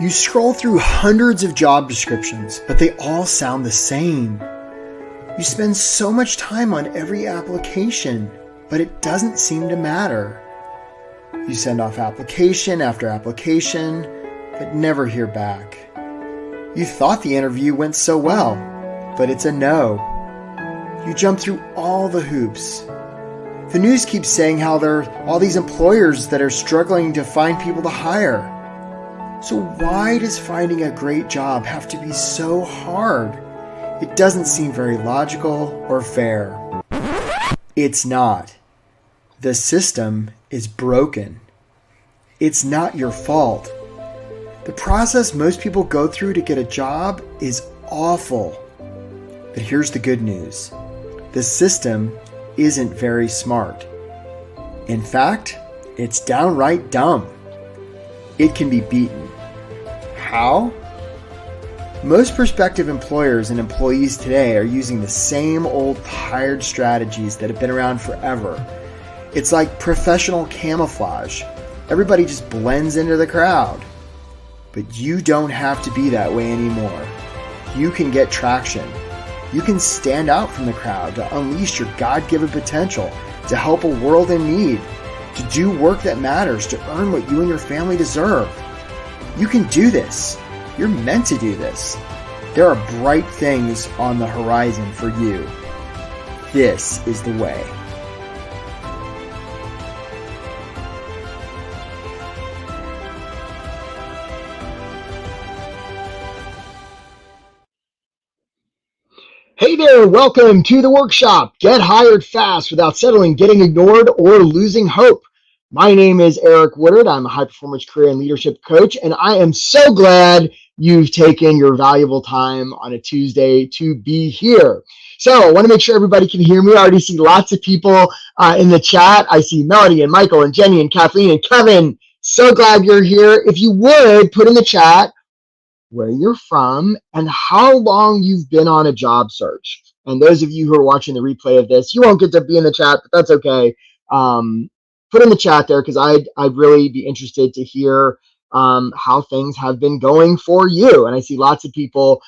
You scroll through hundreds of job descriptions, but they all sound the same. You spend so much time on every application, but it doesn't seem to matter. You send off application after application, but never hear back. You thought the interview went so well, but it's a no. You jump through all the hoops. The news keeps saying how there are all these employers that are struggling to find people to hire. So why does finding a great job have to be so hard? It doesn't seem very logical or fair. It's not. The system is broken. It's not your fault. The process most people go through to get a job is awful. But here's the good news. The system isn't very smart. In fact, it's downright dumb. It can be beaten. How? Most prospective employers and employees today are using the same old tired strategies that have been around forever. It's like professional camouflage. Everybody just blends into the crowd. But you don't have to be that way anymore. You can get traction. You can stand out from the crowd to unleash your God-given potential, to help a world in need, to do work that matters, to earn what you and your family deserve. You can do this. You're meant to do this. There are bright things on the horizon for you. This is the way. Hey there, welcome to the workshop. Get hired fast without settling, getting ignored, or losing hope. My name is Eric Woodard. I'm a high-performance career and leadership coach, and I am so glad you've taken your valuable time on a Tuesday to be here. So I want to make sure everybody can hear me. I already see lots of people in the chat. I see Melody and Michael and Jenny and Kathleen and Kevin. So glad you're here. If you would, put in the chat where you're from and how long you've been on a job search. And those of you who are watching the replay of this, you won't get to be in the chat, but that's okay. Put in the chat there because I'd really be interested to hear how things have been going for you. And I see lots of people.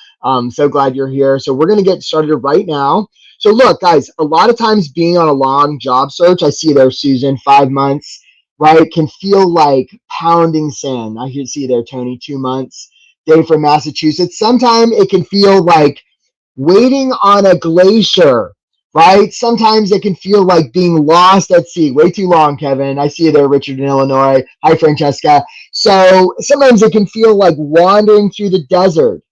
So glad you're here. So we're going to get started right now. So look, guys, a lot of times being on a long job search, I see there, Susan, 5 months, right, can feel like pounding sand. I see there, Tony, 2 months. Dave from Massachusetts. Sometimes it can feel like waiting on a glacier, right? Sometimes it can feel like being lost at sea. Way too long, Kevin. I see you there, Richard in Illinois. Hi, Francesca. So sometimes it can feel like wandering through the desert.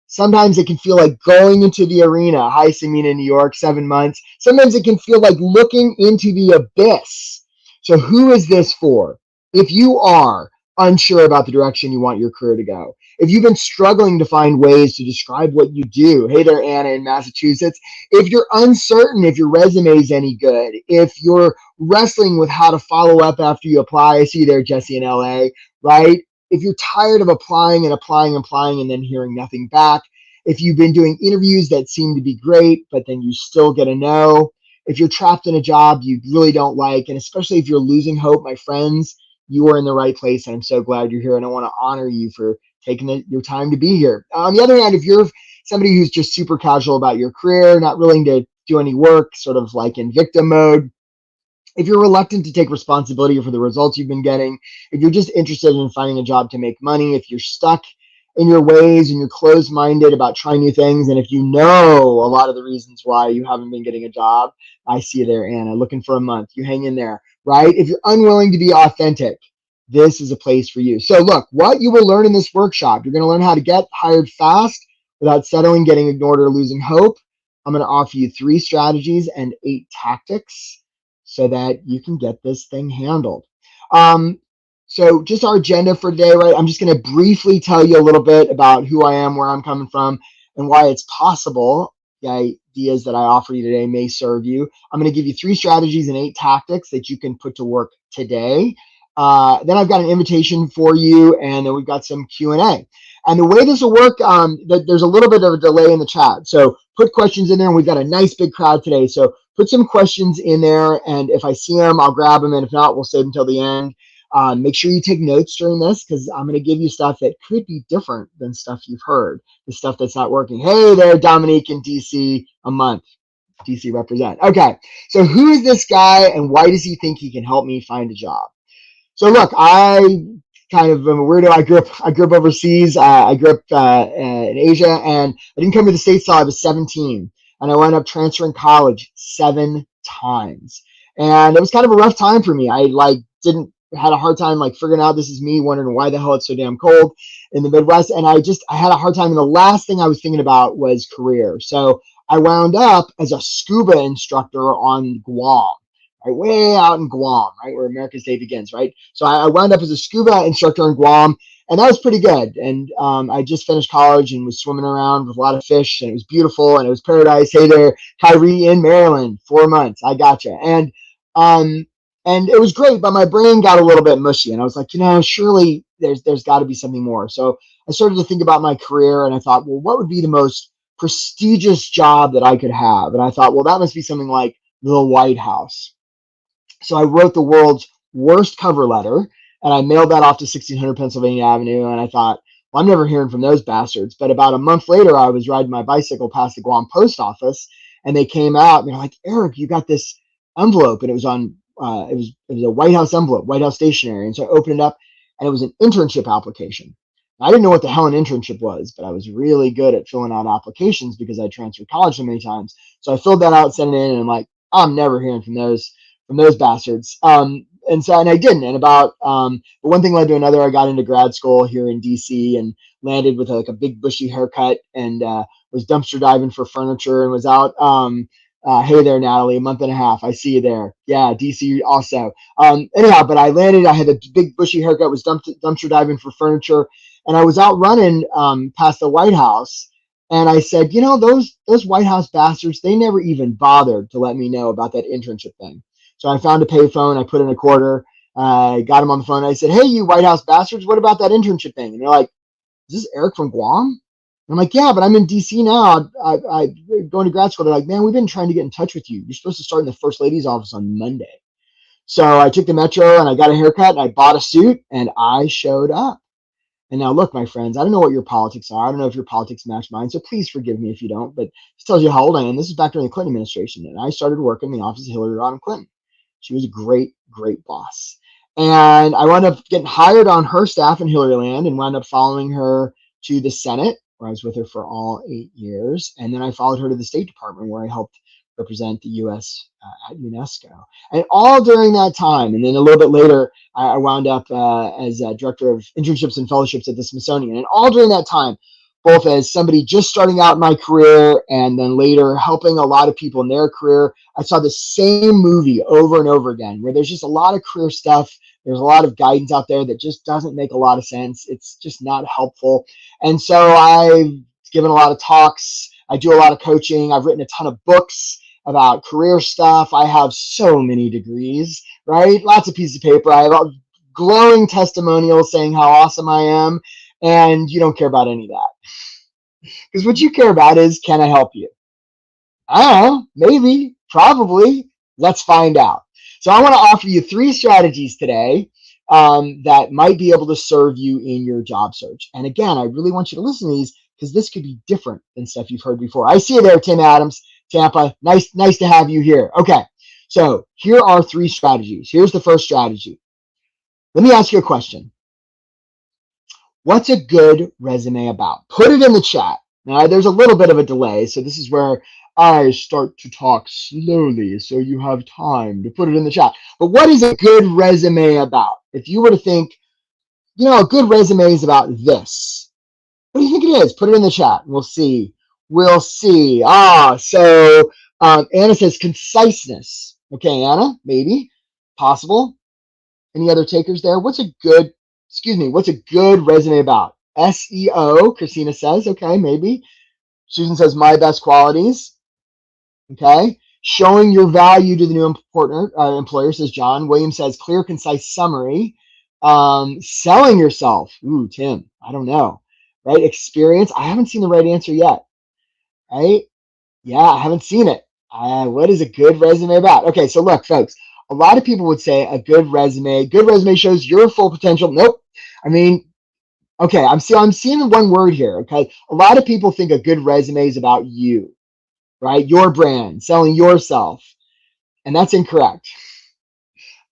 Sometimes it can feel like going into the arena. Hi, Samina in New York, 7 months. Sometimes it can feel like looking into the abyss. So who is this for? If you are unsure about the direction you want your career to go, if you've been struggling to find ways to describe what you do, hey there, Anna in Massachusetts. If you're uncertain if your resume is any good, if you're wrestling with how to follow up after you apply, I see you there, Jesse in LA, right? If you're tired of applying and then hearing nothing back, if you've been doing interviews that seem to be great, but then you still get a no, if you're trapped in a job you really don't like, and especially if you're losing hope, my friends, you are in the right place, and I'm so glad you're here, and I want to honor you for taking your time to be here. On the other hand, if you're somebody who's just super casual about your career, not willing to do any work, sort of like in victim mode, if you're reluctant to take responsibility for the results you've been getting, if you're just interested in finding a job to make money, if you're stuck in your ways and you're closed-minded about trying new things, and if you know a lot of the reasons why you haven't been getting a job, I see you there, Anna, looking for a month. You hang in there, right? If you're unwilling to be authentic, this is a place for you. So look, what you will learn in this workshop, you're going to learn how to get hired fast without settling, getting ignored, or losing hope. I'm going to offer you 3 strategies and 8 tactics so that you can get this thing handled. So just our agenda for today, right? I'm just going to briefly tell you a little bit about who I am, where I'm coming from, and why it's possible the ideas that I offer you today may serve you. I'm going to give you 3 strategies and 8 tactics that you can put to work today. Then I've got an invitation for you, and then we've got some Q&A. And the way this will work, there's a little bit of a delay in the chat. So put questions in there, and we've got a nice big crowd today. So put some questions in there, and if I see them, I'll grab them, and if not, we'll save them until the end. Make sure you take notes during this because I'm going to give you stuff that could be different than stuff you've heard, the stuff that's not working. Hey there, Dominique in DC, a month. DC represent. Okay, so who is this guy and why does he think he can help me find a job? So look, I kind of am a weirdo. I grew up overseas. I grew up in Asia, and I didn't come to the States till I was 17, and I wound up transferring college 7 times, and it was kind of a rough time for me. I didn't had a hard time figuring out this is me, wondering why the hell it's so damn cold in the Midwest, and I had a hard time. And the last thing I was thinking about was career. So I wound up as a scuba instructor on Guam, right, way out in Guam, right, where America's Day begins, right? So I wound up as a scuba instructor in Guam, and that was pretty good. And I just finished college and was swimming around with a lot of fish, and it was beautiful, and it was paradise. Hey there, Kyrie in Maryland, 4 months, I gotcha. And it was great, but my brain got a little bit mushy, and I was like, surely there's got to be something more. So I started to think about my career, and I thought, well, what would be the most prestigious job that I could have? And I thought, well, that must be something like the White House. So I wrote the world's worst cover letter, and I mailed that off to 1600 Pennsylvania Avenue. And I thought, well, I'm never hearing from those bastards. But about a month later, I was riding my bicycle past the Guam post office, and they came out and they're like, Eric, you got this envelope, and it was on it was a White House envelope, White House stationery. And so I opened it up, and it was an internship application. I didn't know what the hell an internship was, but I was really good at filling out applications because I transferred college so many times. So I filled that out, sent it in, and I'm like, I'm never hearing from those bastards. And I didn't. And but one thing led to another. I got into grad school here in DC and landed with a big bushy haircut and was dumpster diving for furniture and was out. Hey there, Natalie, a month and a half. I see you there. Yeah, DC also. Anyhow, but I landed. I had a big bushy haircut, was dumpster diving for furniture, and I was out running past the White House. And I said, those White House bastards, they never even bothered to let me know about that internship thing. So I found a payphone. I put in a quarter. I got him on the phone. I said, hey, you White House bastards, what about that internship thing? And they're like, is this Eric from Guam? And I'm like, yeah, but I'm in DC now. I'm going to grad school. They're like, man, we've been trying to get in touch with you. You're supposed to start in the First Lady's office on Monday. So I took the metro and I got a haircut and I bought a suit and I showed up. And now, look, my friends, I don't know what your politics are. I don't know if your politics match mine, so please forgive me if you don't. But this tells you how old I am. This is back during the Clinton administration, and I started working in the office of Hillary Rodham Clinton. She was a great, great boss. And I wound up getting hired on her staff in Hillaryland and wound up following her to the Senate, where I was with her for all 8 years. And then I followed her to the State Department, where I helped represent the U.S. At UNESCO. And all during that time, and then a little bit later, I wound up as director of internships and fellowships at the Smithsonian. And all during that time, both as somebody just starting out in my career and then later helping a lot of people in their career, I saw the same movie over and over again, where there's just a lot of career stuff. There's a lot of guidance out there that just doesn't make a lot of sense. It's just not helpful. And so I've given a lot of talks. I do a lot of coaching. I've written a ton of books about career stuff. I have so many degrees, right? Lots of pieces of paper. I have glowing testimonials saying how awesome I am. And you don't care about any of that. Because what you care about is, can I help you? I don't know, maybe, probably. Let's find out. So I want to offer you 3 strategies today that might be able to serve you in your job search. And again, I really want you to listen to these because this could be different than stuff you've heard before. I see you there, Tim Adams, Tampa. Nice to have you here. Okay, so here are 3 strategies. Here's the first strategy. Let me ask you a question. What's a good resume about? Put it in the chat. Now, there's a little bit of a delay, so this is where I start to talk slowly so you have time to put it in the chat. But what is a good resume about? If you were to think, a good resume is about this. What do you think it is? Put it in the chat. We'll see. We'll see. So Anna says conciseness. Okay, Anna, maybe. Possible. Any other takers there? What's a good resume about? SEO, Christina says. Okay, maybe. Susan says my best qualities. Okay. Showing your value to the new employer, says John. William says clear, concise summary. Selling yourself. Ooh, Tim, I don't know. Right? Experience. I haven't seen the right answer yet. Right? Yeah, I haven't seen it. What is a good resume about? Okay, so look, folks, A lot of people would say a good resume shows your full potential. Nope. I mean, okay, I'm seeing one word here. Okay. A lot of people think a good resume is about you, right? Your brand, selling yourself. And that's incorrect.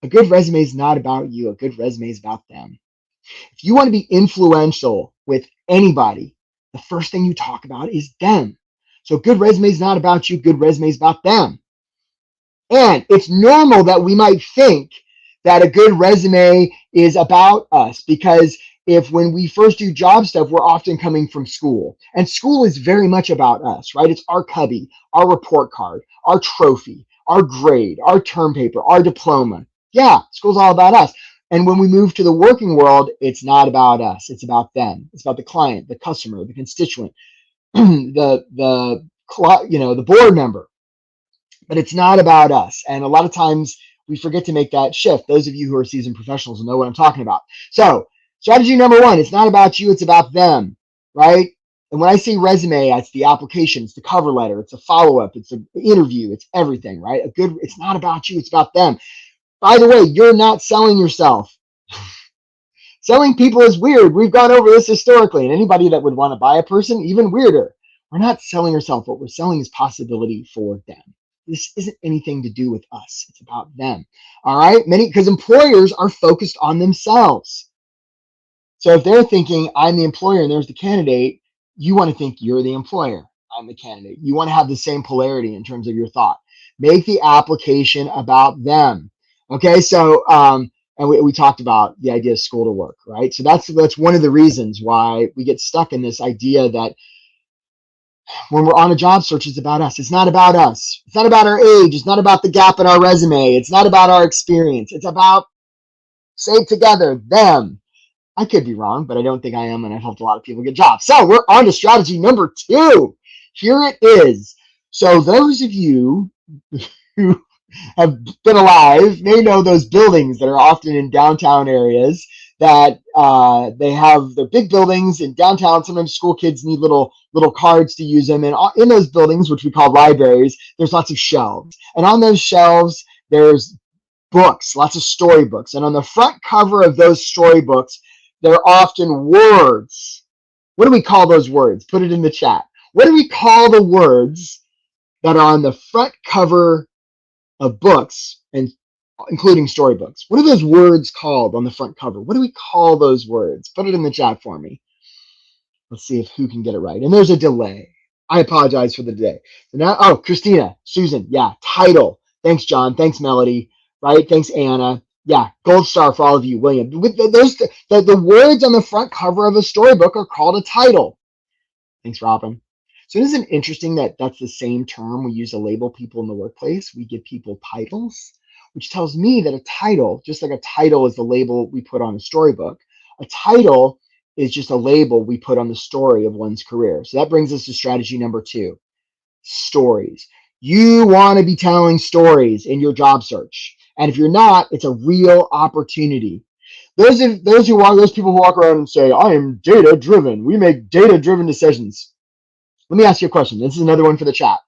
A good resume is not about you. A good resume is about them. If you want to be influential with anybody, the first thing you talk about is them. So good resume is not about you. Good resume is about them. And it's normal that we might think that a good resume is about us, because if when we first do job stuff, we're often coming from school, and school is very much about us, right? It's our cubby, our report card, our trophy, our grade, our term paper, our diploma. Yeah, school's all about us. And when we move to the working world, it's not about us. It's about them. It's about the client, the customer, the constituent, the board member. But it's not about us. And a lot of times we forget to make that shift. Those of you who are seasoned professionals will know what I'm talking about. So strategy number one, it's not about you, it's about them, right? And when I say resume, it's the application, it's the cover letter, it's a follow-up, it's an interview, it's everything, right? It's not about you, it's about them. By the way, you're not selling yourself. Selling people is weird. We've gone over this historically, and anybody that would want to buy a person, even weirder. We're not selling ourselves. What we're selling is possibility for them. This isn't anything to do with us. It's about them. All right. Because employers are focused on themselves. So if they're thinking, I'm the employer and there's the candidate, you want to think you're the employer. I'm the candidate. You want to have the same polarity in terms of your thought. Make the application about them. Okay. So, and we talked about the idea of school to work, right? So that's one of the reasons why we get stuck in this idea that when we're on a job search, it's about us. It's not about us. It's not about our age. It's not about the gap in our resume. It's not about our experience. It's about, say it together, them. I could be wrong, but I don't think I am, and I've helped a lot of people get jobs. So we're on to strategy number 2. Here it is. So those of you who have been alive may know those buildings that are often in downtown areas that they have the big buildings in downtown. Sometimes school kids need little cards to use them. And in those buildings, which we call libraries, there's lots of shelves. And on those shelves, there's books, lots of storybooks. And on the front cover of those storybooks, there are often words. What do we call those words? Put it in the chat. What do we call the words that are on the front cover of books, and including storybooks? What are those words called on the front cover? What do we call those words? Put it in the chat for me. Let's see if who can get it right. And there's a delay. I apologize for the delay. So now, Christina, Susan, yeah, title. Thanks, John. Thanks, Melody. Right? Thanks, Anna. Yeah, gold star for all of you, William. The words on the front cover of a storybook are called a title. Thanks, Robin. So isn't it interesting that that's the same term we use to label people in the workplace? We give people titles, which tells me that a title, just like a title is the label we put on a storybook, a title is just a label we put on the story of one's career. So that brings us to strategy number 2, stories. You want to be telling stories in your job search. And if you're not, it's a real opportunity. Those people who walk around and say, I am data driven. We make data driven decisions. Let me ask you a question. This is another one for the chat.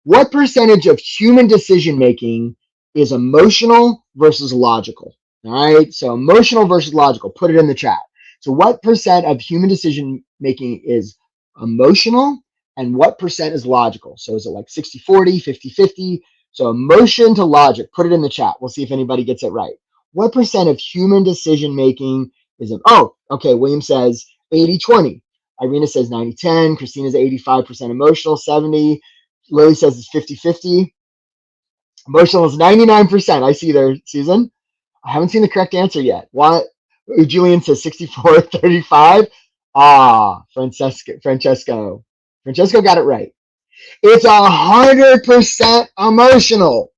What percentage of human decision making is emotional versus logical? All right. So emotional versus logical. Put it in the chat. So what percent of human decision making is emotional and what percent is logical? So is it like 60-40, 50-50? So emotion to logic. Put it in the chat. We'll see if anybody gets it right. What percent of human decision making is okay. William says 80-20. Irina says 90-10. Christina's 85% emotional, 70. Lily says it's 50-50. Emotional is 99%. I see there, Susan. I haven't seen the correct answer yet. What? Julian says 64-35. Francesco got it right. It's 100% emotional.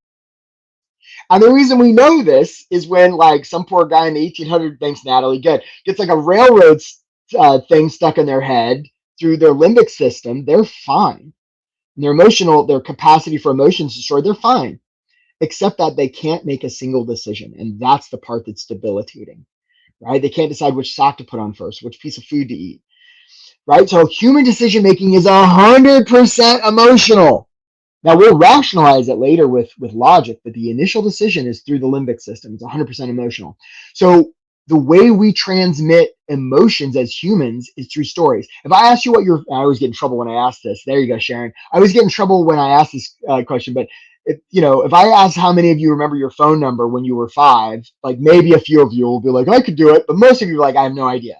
And the reason we know this is when, like, some poor guy in the 1800s, thanks, Natalie, good, gets like a railroad thing stuck in their head through their limbic system, they're fine. Their capacity for emotions destroyed, they're fine. Except that they can't make a single decision. And that's the part that's debilitating, right? They can't decide which sock to put on first, which piece of food to eat, right? So human decision making is 100% emotional. Now we'll rationalize it later with logic, but the initial decision is through the limbic system. It's 100% emotional. So the way we transmit emotions as humans is through stories. If I ask you what I always get in trouble when I ask this. There you go, Sharon. I always get in trouble when I ask this question, but if I ask how many of you remember your phone number when you were 5, like maybe a few of you will be like, I could do it, but most of you are like, I have no idea.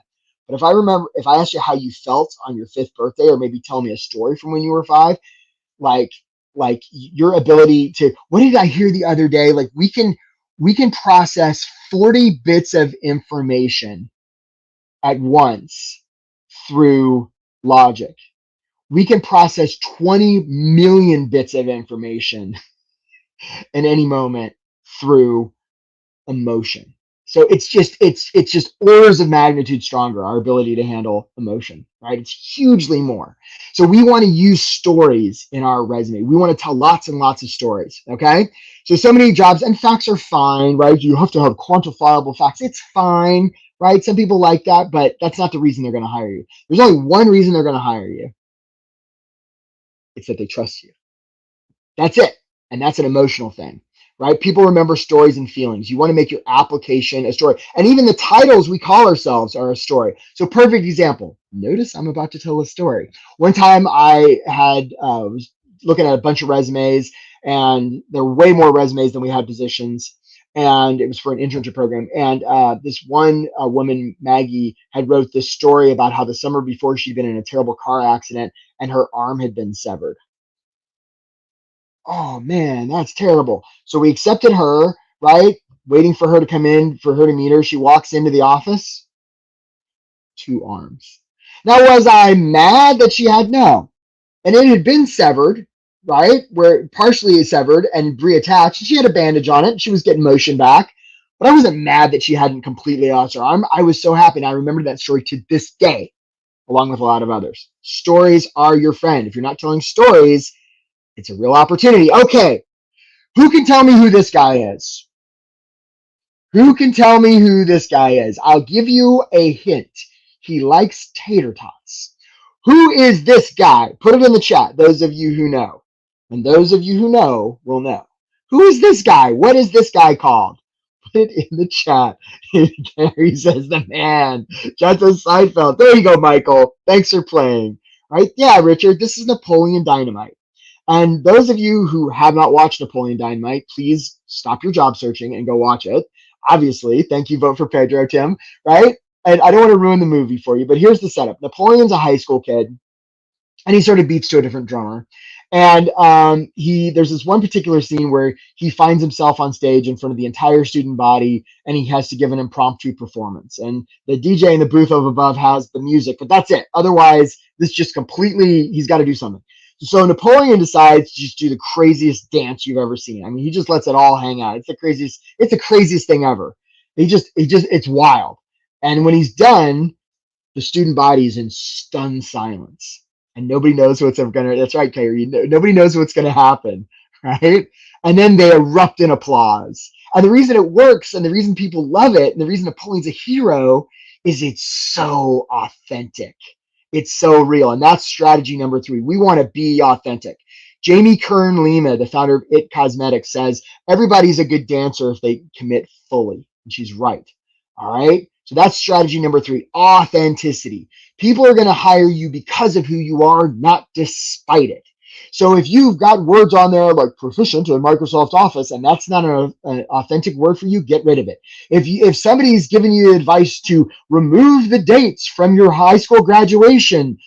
But if I asked you how you felt on your 5th birthday, or maybe tell me a story from when you were 5, like your ability to, what did I hear the other day? Like we can process 40 bits of information at once through logic. We can process 20 million bits of information in any moment through emotion. So it's just orders of magnitude stronger, our ability to handle emotion, right? It's hugely more. So we want to use stories in our resume. We want to tell lots and lots of stories, okay? So many jobs, and facts are fine, right? You have to have quantifiable facts. It's fine, right? Some people like that, but that's not the reason they're going to hire you. There's only one reason they're going to hire you. It's that they trust you. That's it. And that's an emotional thing, right? People remember stories and feelings. You want to make your application a story. And even the titles we call ourselves are a story. So perfect example. Notice I'm about to tell a story. One time I was looking at a bunch of resumes, and there were way more resumes than we had positions. And it was for an internship program. And this one woman, Maggie, had wrote this story about how the summer before she'd been in a terrible car accident and her arm had been severed. Oh man, that's terrible. So we accepted her, right? Waiting for her to come in, for her to meet her. She walks into the office, 2 arms. Now, was I mad that she had? No. And it had been severed, right? Where partially severed and reattached. She had a bandage on it. She was getting motion back. But I wasn't mad that she hadn't completely lost her arm. I was so happy. And I remember that story to this day, along with a lot of others. Stories are your friend. If you're not telling stories, it's a real opportunity. Okay, who can tell me who this guy is? Who can tell me who this guy is? I'll give you a hint. He likes tater tots. Who is this guy? Put it in the chat, those of you who know. And those of you who know will know. Who is this guy? What is this guy called? Put it in the chat. Gary says the man. Justin Seinfeld. There you go, Michael. Thanks for playing. Right? Yeah, Richard, this is Napoleon Dynamite. And those of you who have not watched Napoleon Dynamite, please stop your job searching and go watch it. Obviously, thank you, vote for Pedro, Tim, right? And I don't want to ruin the movie for you, but here's the setup. Napoleon's a high school kid, and he sort of beats to a different drummer. And there's this one particular scene where he finds himself on stage in front of the entire student body, and he has to give an impromptu performance. And the DJ in the booth up above has the music, but that's it. Otherwise, this just completely, he's got to do something. So Napoleon decides to just do the craziest dance you've ever seen. I mean, he just lets it all hang out. It's the craziest thing ever. It's wild. And when he's done, the student body is in stunned silence. And nobody knows what's gonna, that's right, Kyrie, nobody knows what's gonna happen, right? And then they erupt in applause. And the reason it works, and the reason people love it, and the reason Napoleon's a hero, is it's so authentic. It's so real. And that's strategy number 3. We want to be authentic. Jamie Kern Lima, the founder of It Cosmetics, says everybody's a good dancer if they commit fully. And she's right. All right. So that's strategy number 3, authenticity. People are going to hire you because of who you are, not despite it. So if you've got words on there like proficient in Microsoft Office, and that's not an authentic word for you, get rid of it. If somebody's giving you advice to remove the dates from your high school graduation,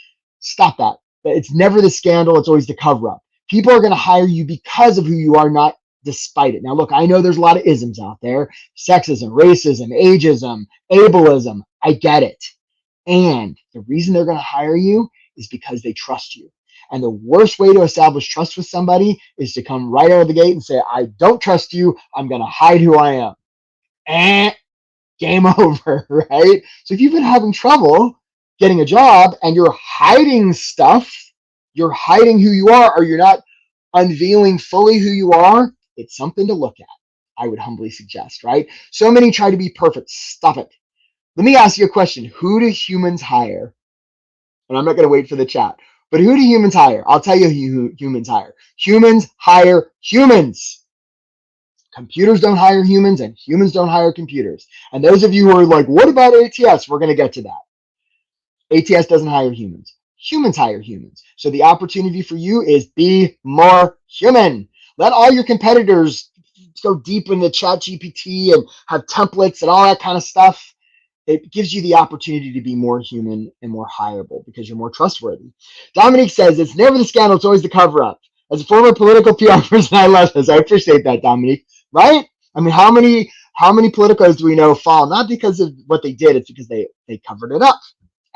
stop that. It's never the scandal. It's always the cover up. People are going to hire you because of who you are, not despite it. Now, look, I know there's a lot of isms out there: sexism, racism, ageism, ableism. I get it. And the reason they're going to hire you is because they trust you. And the worst way to establish trust with somebody is to come right out of the gate and say, I don't trust you. I'm going to hide who I am. And game over, right? So if you've been having trouble getting a job and you're hiding stuff, you're hiding who you are, or you're not unveiling fully who you are, it's something to look at, I would humbly suggest, right? So many try to be perfect. Stop it. Let me ask you a question. Who do humans hire? And I'm not going to wait for the chat. But who do humans hire? I'll tell you who humans hire. Humans hire humans. Computers don't hire humans, and humans don't hire computers. And those of you who are like, what about ATS? We're going to get to that. ATS doesn't hire humans. Humans hire humans. So the opportunity for you is be more human. Let all your competitors go deep into ChatGPT and have templates and all that kind of stuff. It gives you the opportunity to be more human and more hireable because you're more trustworthy. Dominique says, it's never the scandal, it's always the cover up. As a former political PR person, I love this. I appreciate that, Dominique. Right? I mean, how many politicos do we know fall? Not because of what they did, it's because they covered it up.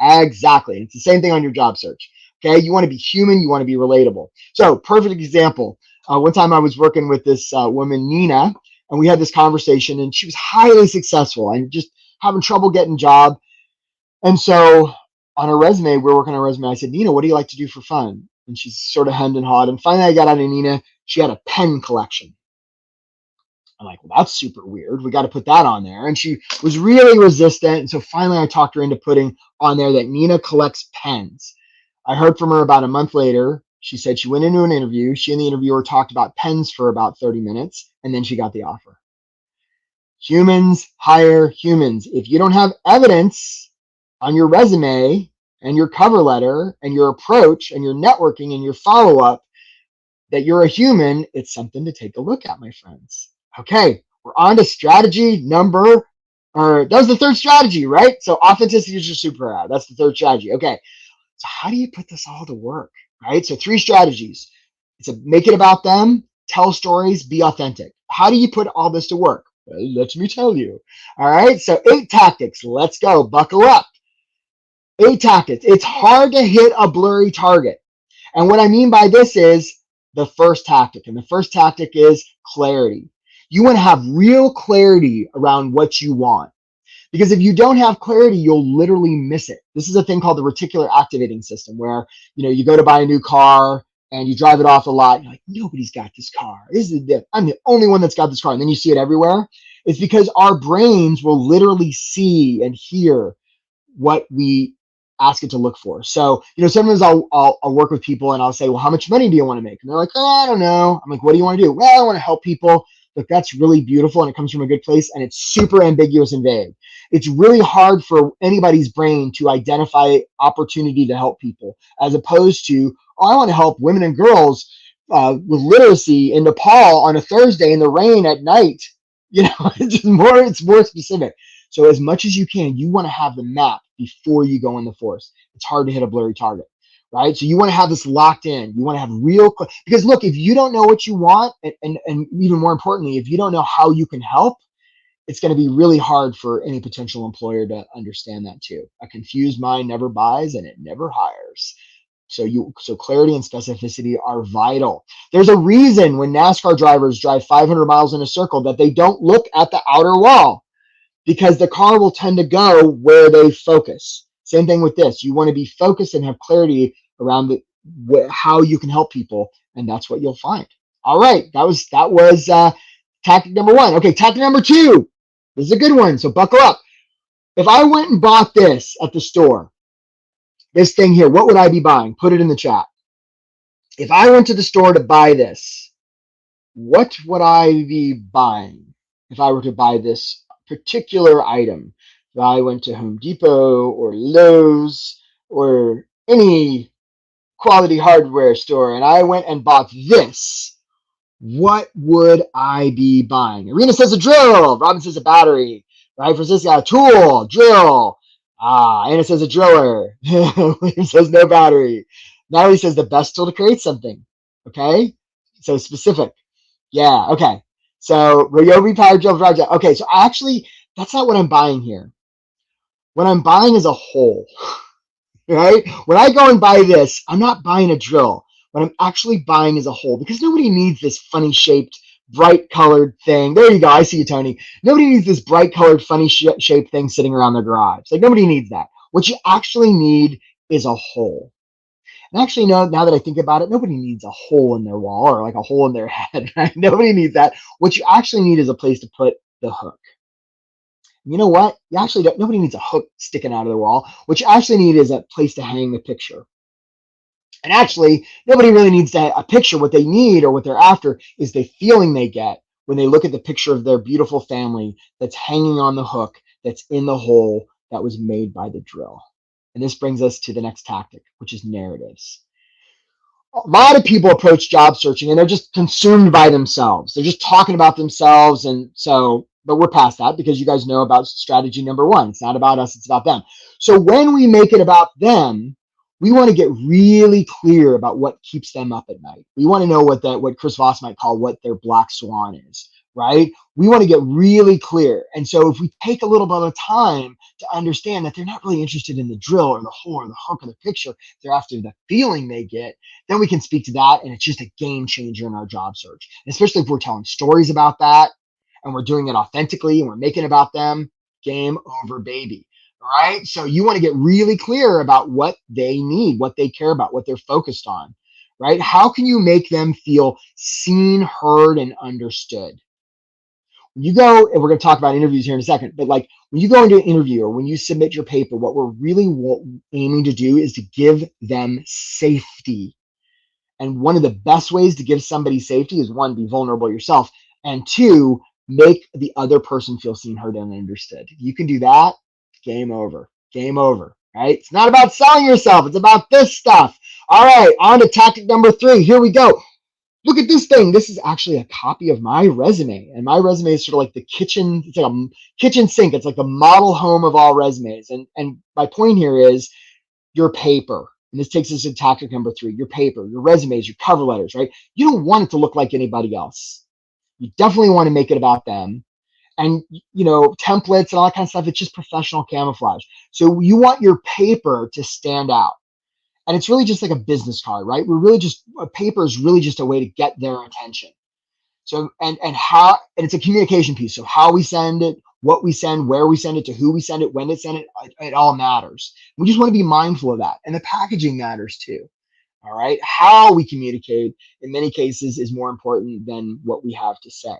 Exactly. It's the same thing on your job search. Okay. You want to be human. You want to be relatable. So perfect example. One time I was working with this woman, Nina, and we had this conversation, and she was highly successful and just having trouble getting a job. And so on her resume, we're working on her resume. I said, Nina, what do you like to do for fun? And she's sort of hemmed and hawed. And finally I got out of Nina. She had a pen collection. I'm like, well, that's super weird. We got to put that on there. And she was really resistant. And so finally I talked her into putting on there that Nina collects pens. I heard from her about a month later. She said she went into an interview. She and the interviewer talked about pens for about 30 minutes, and then she got the offer. Humans hire humans. If you don't have evidence on your resume and your cover letter and your approach and your networking and your follow-up that you're a human, it's something to take a look at, my friends. Okay, we're on to strategy that was the third strategy, right? So authenticity is your superpower. That's the third strategy. Okay, so how do you put this all to work, right? So 3 strategies. It's make it about them, tell stories, be authentic. How do you put all this to work? Well, let me tell you. All right, so 8 tactics. Let's go. Buckle up. 8 tactics. It's hard to hit a blurry target. And what I mean by this is the first tactic. And the first tactic is clarity. You want to have real clarity around what you want. Because if you don't have clarity, you'll literally miss it. This is a thing called the reticular activating system where, you go to buy a new car and you drive it off the lot. You're like, nobody's got this car. I'm the only one that's got this car. And then you see it everywhere. It's because our brains will literally see and hear what we ask it to look for. So, sometimes I'll work with people and I'll say, well, how much money do you want to make? And they're like, oh, I don't know. I'm like, what do you want to do? Well, I want to help people. Look, that's really beautiful and it comes from a good place and it's super ambiguous and vague. It's really hard for anybody's brain to identify opportunity to help people as opposed to, I want to help women and girls with literacy in Nepal on a Thursday in the rain at night. It's more specific. So as much as you can, you want to have the map before you go in the forest. It's hard to hit a blurry target, right? So you want to have this locked in. You want to have because look, if you don't know what you want, and even more importantly, if you don't know how you can help, it's going to be really hard for any potential employer to understand that too. A confused mind never buys and it never hires. So clarity and specificity are vital. There's a reason when NASCAR drivers drive 500 miles in a circle that they don't look at the outer wall, because the car will tend to go where they focus. Same thing with this. You want to be focused and have clarity around how you can help people, and that's what you'll find. All right, that was tactic number 1. Okay, tactic number 2. This is a good one, so buckle up. If I went and bought this at the store, this thing here, what would I be buying? Put it in the chat. If I went to the store to buy this, what would I be buying if I were to buy this particular item? If I went to Home Depot or Lowe's or any quality hardware store and I went and bought this, what would I be buying? Irina says a drill. Robin says a battery. Right? Francisca, a tool, drill. Anna says a driller. William says no battery. Natalie says the best tool to create something. Okay? So specific. Yeah, okay. So Ryobi Power Drill Project. Okay, so actually, that's not what I'm buying here. What I'm buying is a hole. Right? When I go and buy this, I'm not buying a drill. What I'm actually buying is a hole, because nobody needs this funny shaped, bright colored thing. There you go. I see you, Tony. Nobody needs this bright colored, funny shaped thing sitting around their garage. Like, nobody needs that. What you actually need is a hole. And actually, no, now that I think about it, nobody needs a hole in their wall or like a hole in their head, right? Nobody needs that. What you actually need is a place to put the hook. You know what? Nobody needs a hook sticking out of the wall. What you actually need is a place to hang the picture. And actually, nobody really needs to a picture. What they need or what they're after is the feeling they get when they look at the picture of their beautiful family that's hanging on the hook, that's in the hole that was made by the drill. And this brings us to the next tactic, which is narratives. A lot of people approach job searching and they're just consumed by themselves. They're just talking about themselves. And so, but we're past that because you guys know about strategy number one. It's not about us, it's about them. So when we make it about them, we want to get really clear about what keeps them up at night. We want to know what Chris Voss might call what their black swan is, right? We want to get really clear. And so if we take a little bit of time to understand that they're not really interested in the drill or the hole or the hook or the picture, they're after the feeling they get, then we can speak to that. And it's just a game changer in our job search, especially if we're telling stories about that and we're doing it authentically and we're making it about them. Game over, baby. All right. So you want to get really clear about what they need, what they care about, what they're focused on, right? How can you make them feel seen, heard, and understood? When you go, and we're going to talk about interviews here in a second, but like when you go into an interview or when you submit your paper, what we're really aiming to do is to give them safety. And one of the best ways to give somebody safety is one, be vulnerable yourself, and two, make the other person feel seen, heard, and understood. If you can do that, game over. Game over. Right? It's not about selling yourself. It's about this stuff. All right, on to tactic number 3. Here we go. Look at this thing. This is actually a copy of my resume. And my resume is sort of like the kitchen. It's like a kitchen sink. It's like the model home of all resumes. And my point here is your paper. And this takes us to tactic number 3, your paper, your resumes, your cover letters, right? You don't want it to look like anybody else. You definitely want to make it about them. And, templates and all that kind of stuff, it's just professional camouflage. So you want your paper to stand out. And it's really just like a business card, right? A paper is really just a way to get their attention. So, and it's a communication piece. So how we send it, what we send, where we send it, to who we send it, when to send it all matters. We just want to be mindful of that. And the packaging matters too. All right. How we communicate in many cases is more important than what we have to say.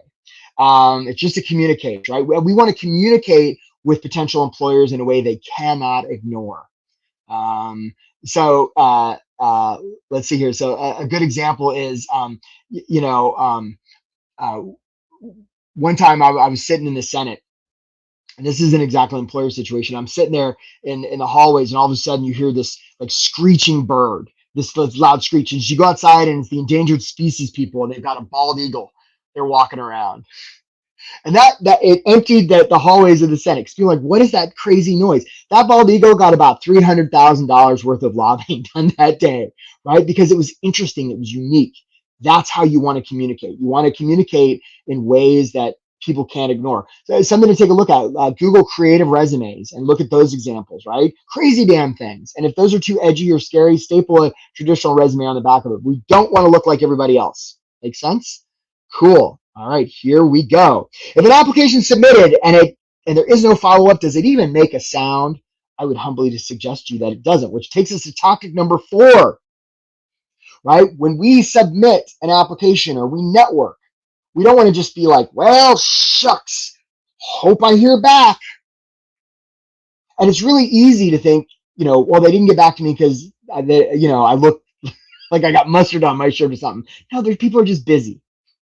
It's just to communicate, right? We want to communicate with potential employers in a way they cannot ignore. Let's see here. So a good example is, one time I was sitting in the Senate, and this isn't exactly an employer situation. I'm sitting there in the hallways, and all of a sudden you hear this like screeching bird, this loud screech. And you go outside, and it's the endangered species people, and they've got a bald eagle. They're walking around. And that it emptied the hallways of the Senate. People like, what is that crazy noise? That bald eagle got about $300,000 worth of lobbying done that day, right? Because it was interesting, it was unique. That's how you want to communicate. You want to communicate in ways that people can't ignore. So it's something to take a look at. Google creative resumes and look at those examples, right? Crazy damn things. And if those are too edgy or scary, staple a traditional resume on the back of it. We don't want to look like everybody else. Make sense? Cool. All right, here we go. If an application is submitted and there is no follow-up, does it even make a sound? I would humbly suggest to you that it doesn't, which takes us to tactic number 4, right? When we submit an application or we network, we don't want to just be like, well, shucks, hope I hear back. And it's really easy to think, well, they didn't get back to me because, I look like I got mustard on my shirt or something. No, people are just busy.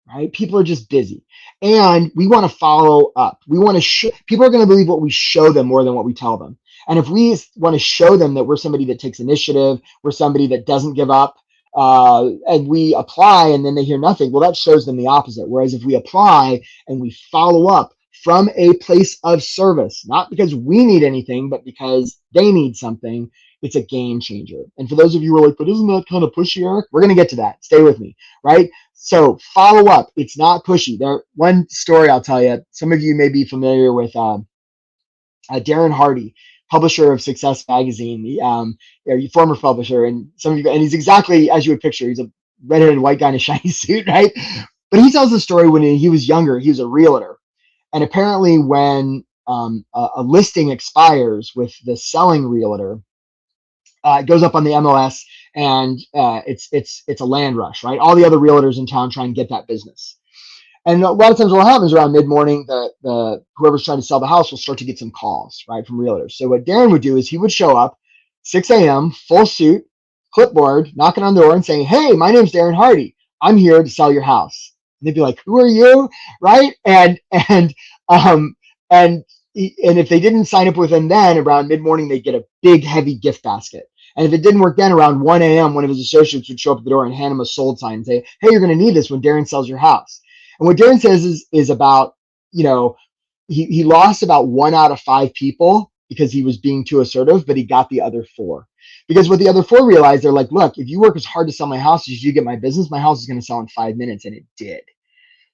Right? People are just busy. And we want to follow up. We want to people are going to believe what we show them more than what we tell them. And if we want to show them that we're somebody that takes initiative, we're somebody that doesn't give up, and we apply and then they hear nothing, well, that shows them the opposite. Whereas if we apply and we follow up from a place of service, not because we need anything, but because they need something, it's a game changer. And for those of you who are like, but isn't that kind of pushy, Eric? We're going to get to that. Stay with me, right? So follow up. It's not pushy. One story I'll tell you. Some of you may be familiar with Darren Hardy, publisher of Success Magazine, former publisher, and some of you, and he's exactly as you would picture. He's a redheaded white guy in a shiny suit, right? But he tells the story when he was younger. He was a realtor, and apparently when a listing expires with the selling realtor, it goes up on the MLS, and it's a land rush, right? All the other realtors in town try and get that business. And a lot of times what happens around mid-morning, the whoever's trying to sell the house will start to get some calls, right, from realtors. So what Darren would do is he would show up 6 a.m., full suit, clipboard, knocking on the door and saying, hey, my name's Darren Hardy. I'm here to sell your house. And they'd be like, who are you? Right? Um, and, and if they didn't sign up with them then, around mid-morning, they'd get a big, heavy gift basket. And if it didn't work then, around 1 a.m., one of his associates would show up at the door and hand him a sold sign and say, hey, you're going to need this when Darren sells your house. And what Darren says is about, he lost about 1 out of 5 people because he was being too assertive, but he got the other 4. Because what the other 4 realized, they're like, look, if you work as hard to sell my house as you get my business, my house is going to sell in 5 minutes. And it did.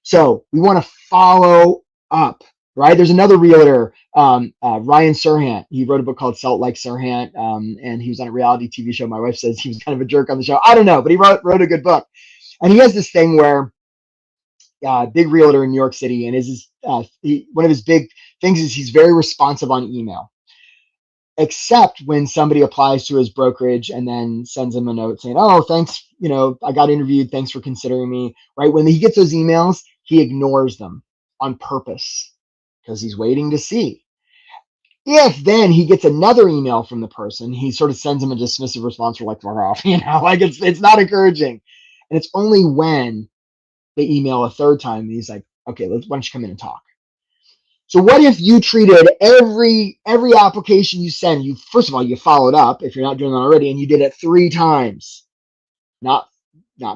So we want to follow up, right? There's another realtor, Ryan Serhant. He wrote a book called Sell It Like Serhant, and he was on a reality TV show. My wife says he was kind of a jerk on the show. I don't know, but he wrote a good book. And he has this thing where big realtor in New York City, and one of his big things is he's very responsive on email, except when somebody applies to his brokerage and then sends him a note saying, oh, thanks, I got interviewed, thanks for considering me, right? When he gets those emails, he ignores them on purpose because he's waiting to see. If then he gets another email from the person, he sort of sends him a dismissive response for like, fuck off, like it's not encouraging. And it's only when they email a third time and he's like, okay, why don't you come in and talk? So what if you treated every application you send, first of all, you followed up if you're not doing that already, and you did it 3 times, not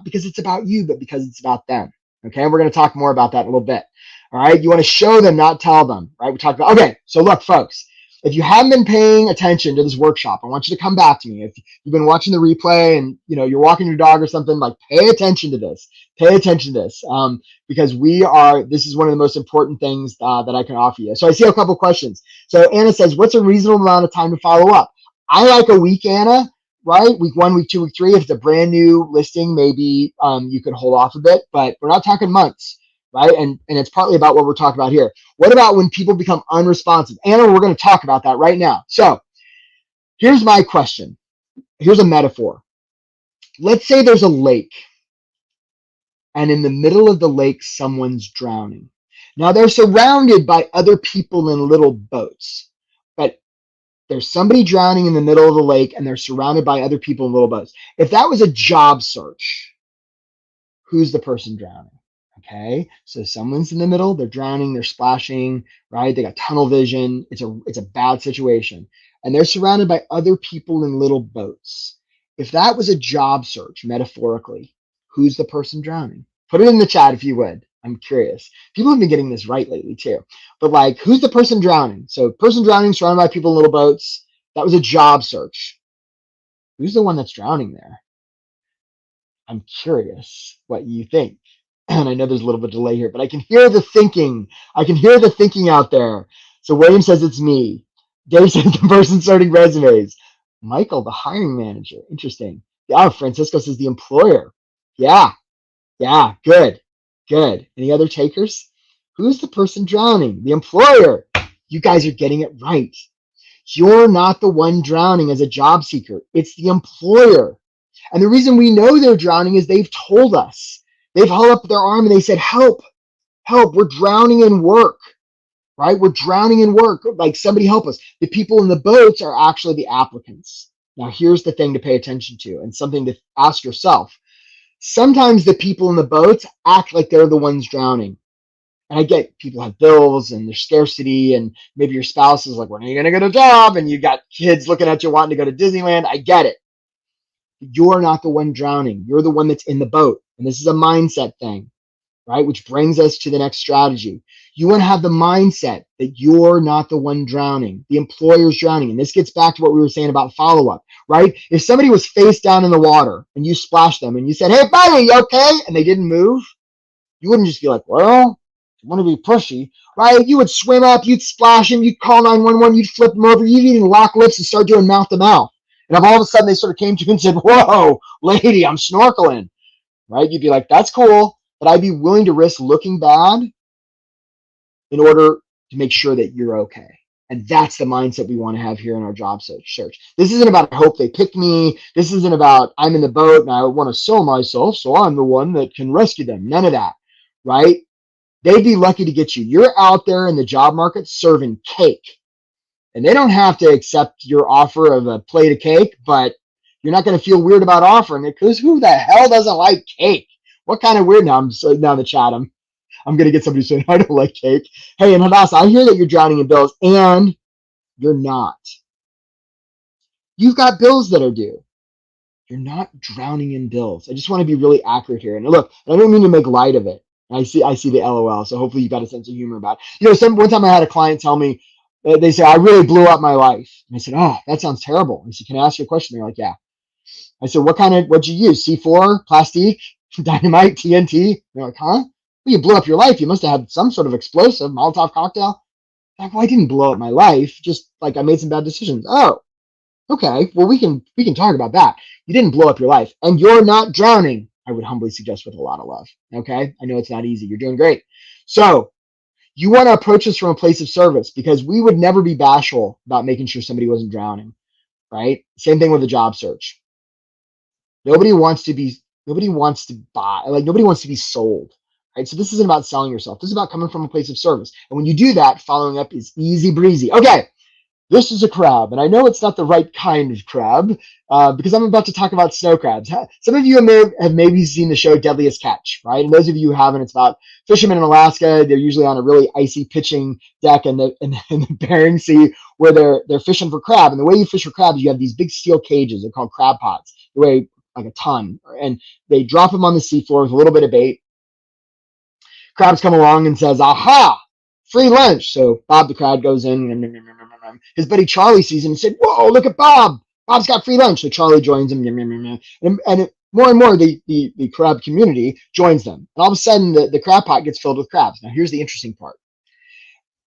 because it's about you, but because it's about them. Okay, and we're going to talk more about that in a little bit. All right, you want to show them, not tell them. Right? We talked about. Okay, so look, folks, if you haven't been paying attention to this workshop, I want you to come back to me. If you've been watching the replay and you're walking your dog or something, like pay attention to this. Pay attention to this because this is one of the most important things that I can offer you. So I see a couple questions. So Anna says, what's a reasonable amount of time to follow up? I like a week, Anna, right? Week 1, week 2, week 3. If it's a brand new listing, maybe you could hold off a bit, but we're not talking months, right? And it's partly about what we're talking about here. What about when people become unresponsive? Anna, we're going to talk about that right now. So here's my question. Here's a metaphor. Let's say there's a lake, and in the middle of the lake, someone's drowning. Now they're surrounded by other people in little boats, but there's somebody drowning in the middle of the lake and they're surrounded by other people in little boats. If that was a job search, who's the person drowning? Okay, so someone's in the middle, they're drowning, they're splashing, right? They got tunnel vision. It's a bad situation. And they're surrounded by other people in little boats. If that was a job search, metaphorically, who's the person drowning? Put it in the chat if you would. I'm curious. People have been getting this right lately too. But like, who's the person drowning? So person drowning, surrounded by people in little boats. That was a job search. Who's the one that's drowning there? I'm curious what you think. And I know there's a little bit of delay here, but I can hear the thinking. I can hear the thinking out there. So William says it's me. Dave says the person starting resumes. Michael, the hiring manager. Interesting. Yeah, Francisco says the employer. Yeah, good. Any other takers? Who's the person drowning? The employer. You guys are getting it right. You're not the one drowning as a job seeker. It's the employer. And the reason we know they're drowning is they've told us. They've held up their arm and they said, help, we're drowning in work, right? We're drowning in work. Like, somebody help us. The people in the boats are actually the applicants. Now, here's the thing to pay attention to and something to ask yourself. Sometimes the people in the boats act like they're the ones drowning. And I get people have bills and there's scarcity, and maybe your spouse is like, when are you going to get a job? And you got kids looking at you wanting to go to Disneyland. I get it. You're not the one drowning. You're the one that's in the boat. And this is a mindset thing, right? Which brings us to the next strategy. You want to have the mindset that you're not the one drowning. The employer's drowning. And this gets back to what we were saying about follow-up, right? If somebody was face down in the water and you splashed them and you said, hey, buddy, you okay? And they didn't move, you wouldn't just be like, well, I want to be pushy, right? You would swim up, you'd splash them, you'd call 911, you'd flip them over, you'd even lock lips and start doing mouth to mouth. And if all of a sudden they sort of came to you and said, whoa, lady, I'm snorkeling, right? You'd be like, that's cool, but I'd be willing to risk looking bad in order to make sure that you're okay. And that's the mindset we want to have here in our job search. This isn't about, I hope they pick me. This isn't about, I'm in the boat and I want to sell myself, so I'm the one that can rescue them. None of that, right? They'd be lucky to get you. You're out there in the job market serving cake. And they don't have to accept your offer of a plate of cake, but You're not going to feel weird about offering it because who the hell doesn't like cake? What kind of weird? Now I'm so now in the chat. I'm going to get somebody saying I don't like cake. Hey, and Hadassah, I hear that you're drowning in bills, and you're not. You've got bills that are due. You're not drowning in bills. I just want to be really accurate here. And look, I don't mean to make light of it. I see the LOL. So hopefully you got a sense of humor about it. One time I had a client tell me, they say, I really blew up my life. And I said, oh, that sounds terrible. I said, can I ask you a question? They're like, yeah. I said, what'd you use? C4, plastic, dynamite, TNT? They're like, huh? Well, you blew up your life. You must have had some sort of explosive Molotov cocktail. I'm like, well, I didn't blow up my life. Just like I made some bad decisions. Oh, okay. Well, we can talk about that. You didn't blow up your life, and you're not drowning. I would humbly suggest with a lot of love. Okay, I know it's not easy. You're doing great. So you want to approach this from a place of service, because we would never be bashful about making sure somebody wasn't drowning. Right? Same thing with a job search. Nobody wants to buy, like nobody wants to be sold. Right? So this isn't about selling yourself. This is about coming from a place of service. And when you do that, following up is easy breezy. Okay, this is a crab, and I know it's not the right kind of crab because I'm about to talk about snow crabs. Some of you have maybe seen the show Deadliest Catch, right? And those of you who haven't, it's about fishermen in Alaska. They're usually on a really icy pitching deck in the Bering Sea where they're fishing for crab. And the way you fish for crabs, you have these big steel cages. They're called crab pots. They weigh like a ton, and they drop them on the seafloor with a little bit of bait. Crabs come along and says, aha, free lunch. So Bob the crab goes in. His buddy Charlie sees him and said, whoa, look at Bob. Bob's got free lunch. So Charlie joins him. And more and more, the crab community joins them. And all of a sudden, the crab pot gets filled with crabs. Now, here's the interesting part.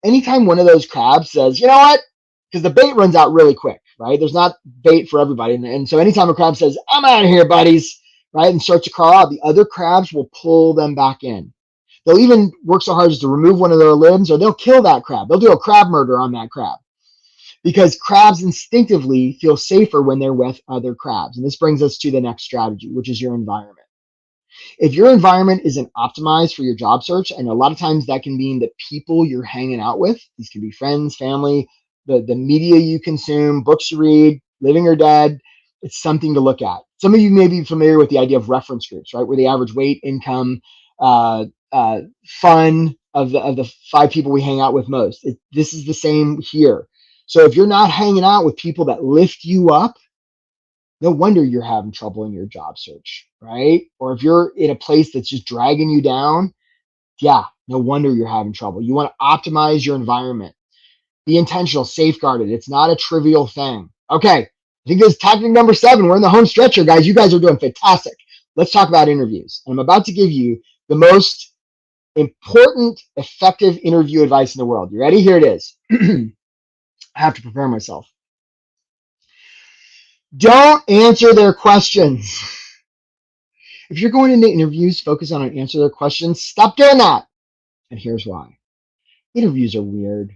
Anytime one of those crabs says, you know what? Because the bait runs out really quick, right? There's not bait for everybody. And so anytime a crab says, I'm out of here, buddies, right, and starts to crawl out, the other crabs will pull them back in. They'll even work so hard as to remove one of their limbs, or they'll kill that crab. They'll do a crab murder on that crab, because crabs instinctively feel safer when they're with other crabs. And this brings us to the next strategy, which is your environment. If your environment isn't optimized for your job search, and a lot of times that can mean the people you're hanging out with, these can be friends, family, the media you consume, books you read, living or dead, it's something to look at. Some of you may be familiar with the idea of reference groups, right? Where the average weight, income, fun of the 5 people we hang out with most. This is the same here. So if you're not hanging out with people that lift you up, no wonder you're having trouble in your job search, right? Or if you're in a place that's just dragging you down, yeah, no wonder you're having trouble. You want to optimize your environment. Be intentional, safeguarded. It's not a trivial thing. Okay, I think this is tactic number 7. We're in the home stretch here, guys. You guys are doing fantastic. Let's talk about interviews. And I'm about to give you the most important, effective interview advice in the world. You ready? Here it is. I have to prepare myself. Don't answer their questions. If you're going into interviews, focus on answer their questions. Stop doing that. And here's why. Interviews are weird.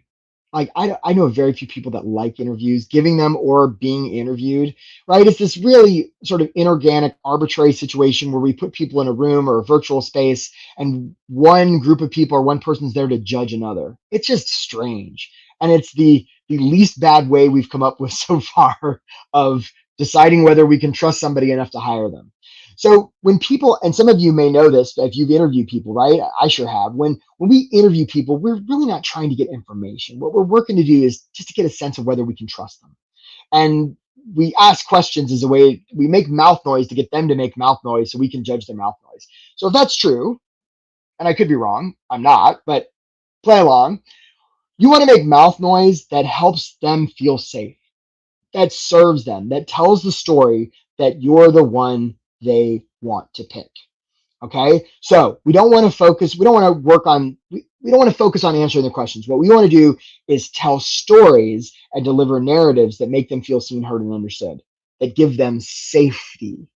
Like I know very few people that like interviews, giving them or being interviewed, right? It's this really sort of inorganic, arbitrary situation where we put people in a room or a virtual space, and one group of people or one person's there to judge another. It's just strange. And it's the least bad way we've come up with so far of deciding whether we can trust somebody enough to hire them. So when people, and some of you may know this if you've interviewed people, right? I sure have. When we interview people, we're really not trying to get information. What we're working to do is just to get a sense of whether we can trust them. And we ask questions as a way, we make mouth noise to get them to make mouth noise so we can judge their mouth noise. So if that's true, and I could be wrong, I'm not, but play along. You want to make mouth noise that helps them feel safe, that serves them, that tells the story that you're the one they want to pick. Okay, so we don't want to focus on answering the questions. What we want to do is tell stories and deliver narratives that make them feel seen, heard, and understood, that give them safety.